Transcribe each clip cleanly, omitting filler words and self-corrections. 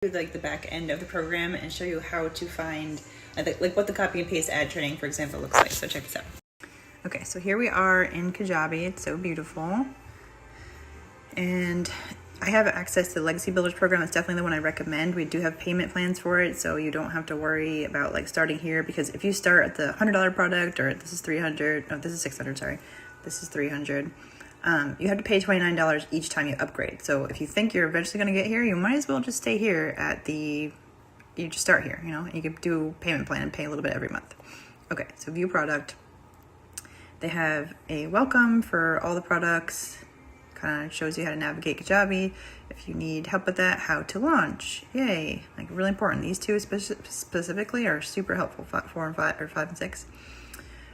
like the back end of the program and show you how to find like what the copy and paste ad training, for example, looks like. So check this out. Okay, so here we are in Kajabi. It's so beautiful. And I have access to the Legacy Builders program. That's definitely the one I recommend. We do have payment plans for it, so you don't have to worry about like starting here, because if you start at the $100 product, or this is 300, no, this is 600, sorry. This is 300. You have to pay $29 each time you upgrade. So if you think you're eventually going to get here, you might as well just stay here at the, you just start here, you know, you could do payment plan and pay a little bit every month. Okay, so view product. They have a welcome for all the products, kind of shows you how to navigate Kajabi. If you need help with that, how to launch, yay, like really important. These two specifically are super helpful, 4 and 5, or 5 and 6.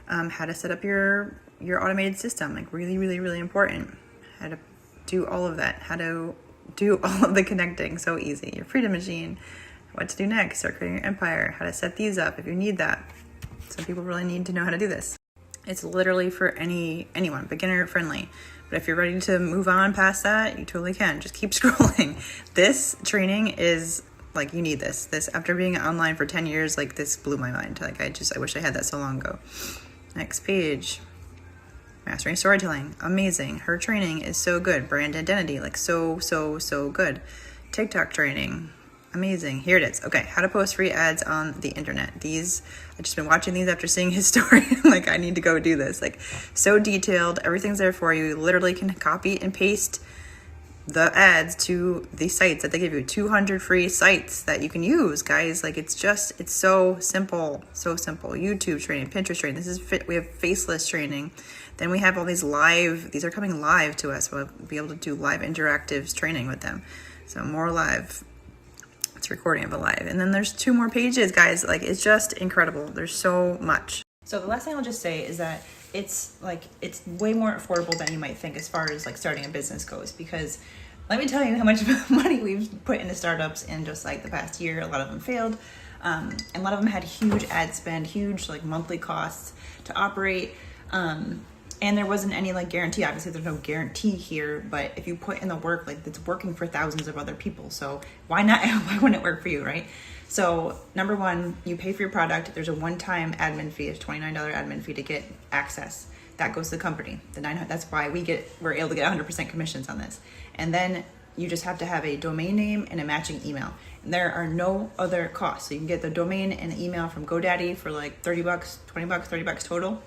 How to set up your automated system, like really important. How to do all of that, how to do all of the connecting, so easy. Your Freedom Machine, what to do next, start creating your empire, how to set these up if you need that. Some people really need to know how to do this. It's literally for anyone, beginner friendly. But if you're ready to move on past that, you totally can. Just keep scrolling. This training is like, you need this. This, after being online for 10 years, like this blew my mind. Like I wish I had that so long ago. Next page. Mastering storytelling, amazing. Her training is so good. Brand identity, like so good. TikTok training, amazing. Here it is. Okay, how to post free ads on the internet. These, I've just been watching these after seeing his story. Like I need to go do this. Like so detailed, everything's there for you. You literally can copy and paste the ads to the sites that they give you. 200 free sites that you can use, guys. Like it's so simple, so simple. YouTube training, Pinterest training. We have faceless training. Then we have all these these are coming live to us. We'll be able to do live interactives training with them. So more live. It's recording of a live. And then there's 2 more pages, guys. Like it's just incredible. There's so much. So the last thing I'll just say is that it's way more affordable than you might think as far as like starting a business goes, because let me tell you how much money we've put into startups in just like the past year. A lot of them failed. And a lot of them had huge ad spend, huge like monthly costs to operate. And there wasn't any like guarantee. Obviously there's no guarantee here, but if you put in the work, like it's working for thousands of other people. So why not? Why wouldn't it work for you, right? So number 1, you pay for your product. There's a one-time admin fee, a $29 admin fee to get access. That goes to the company. That's why we're able to get 100% commissions on this. And then you just have to have a domain name and a matching email. And there are no other costs. So you can get the domain and the email from GoDaddy for like $30, $20, $30 total.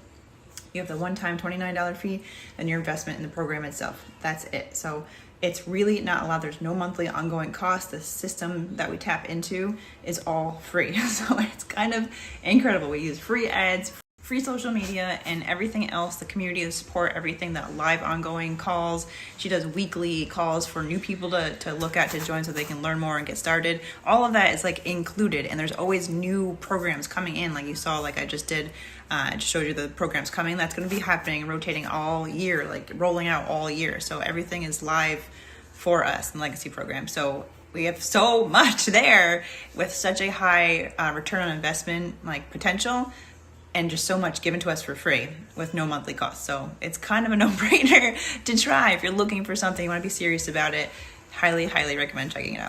You have the one-time $29 fee and your investment in the program itself. That's it. So it's really not a lot. There's no monthly ongoing cost. The system that we tap into is all free. So it's kind of incredible. We use free ads, free social media, and everything else, the community, the support, everything, that live ongoing calls. She does weekly calls for new people to look at, to join, so they can learn more and get started. All of that is like included, and there's always new programs coming in, like you saw, like I just did. I just showed you the programs coming. That's going to be happening, rotating all year, like rolling out all year. So everything is live for us in the Legacy program. So we have so much there with such a high return on investment, like potential, and just so much given to us for free with no monthly cost. So it's kind of a no-brainer to try. If you're looking for something, you want to be serious about it, highly recommend checking it out.